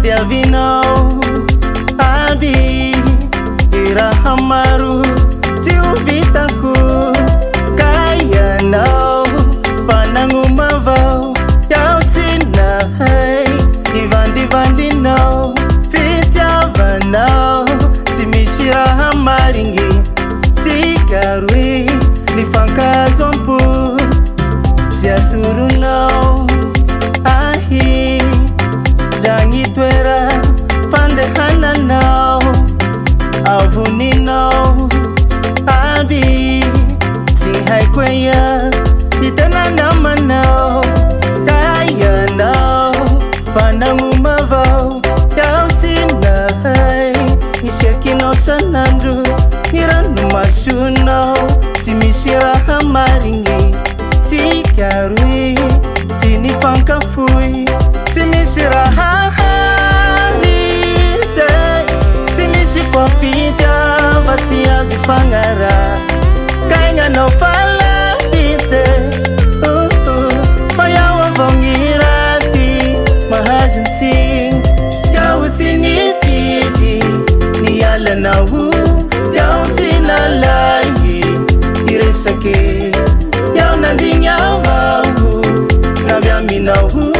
Tiavinau Abi Ira hamaru Tiu vitaku Kaya nau Panangu mavau Yau sinahai Ivandi vandi nau Fitiava nau Simishira hamaringi Tikarui Nifanka zompu Siaturu nau Ahi Jangi tuera Fande hana nau Avuni nau Abi Sihai kweya Itana nama nau Kaya nau Panangu mavau Yau sinahai Nisiaki no sanandru Niranu masu nau Timishira hamaringi Tikarui Tini fanka fui Timishira hahari Say Timishi kwa fita Vasia zifangara Kainga no fala Bise Maya wavongirati Mahajun sing Yau sinifidi Ni ala na wu Yau sinalayi Iresake Yau nandinya vahu Navya minahu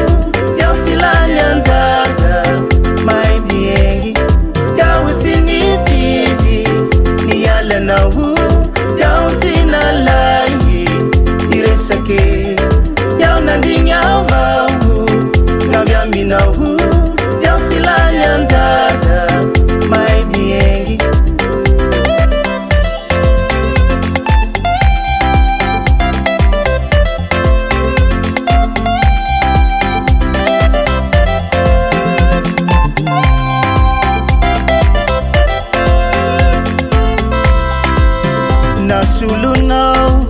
Yau silani anzada Mai biengi Yau sinifidi Ni ala na wu Yau sinalayi Iresake Yau nandinya vahu Navya minahu Yau silani anzada Mai biengi Nasulu nau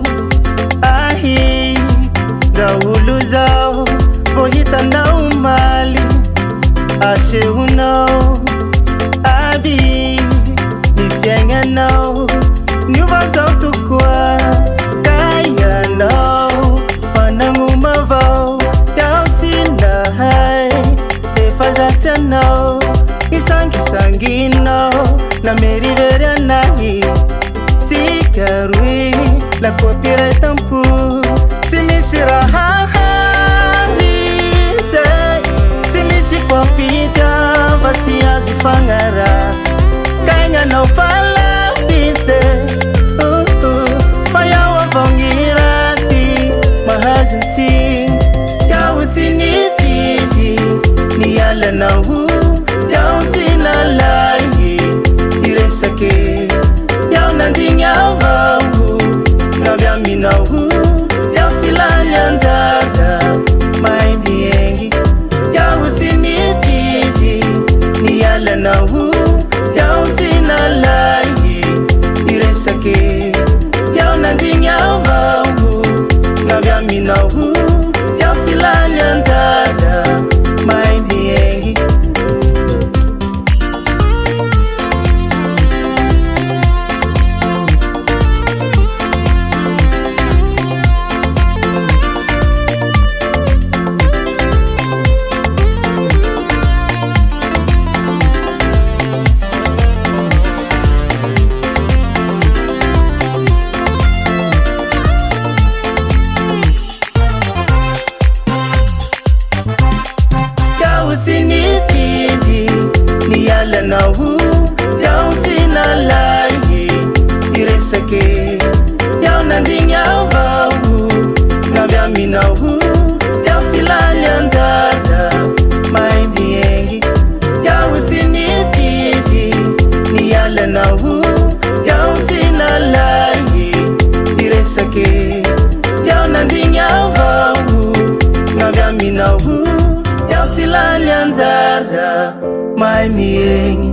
Ahi Raulu zao Bohita nau mali Asheu nau Abi Nifyenga nau Nyuva zao tukwa Kaya nau Panangu mavau Yau sinahai Efazasya nau Isangi nau Na meriveria nahi Tikarui La kopira tampu Timishira hahari Say Timishi kwa fita Vasia zifangara Kainga no fala Bise Maya wavongirati Mahajun sing Yau sinifidi Ni ala na wu Yau sinalayi Iresake Yau nandinya vahu Navya minahu Yau silani anzada Mai biengi Yau sinifidi Ni ala na wu Yau sinalayi Iresake Yau nandinya vahu Navya minahu Yau silani anzada Mai biengi Sinifidi Ni ala na wu Yau sinalayi Iresake Yau nandinya vahu Navya minahu Yau silani anzada Mai biengi Yau sinifidi Ni ala na wu Yau sinalayi Iresake Yau nandinya vahu Navya minahu Yau silani anzada Mai biengi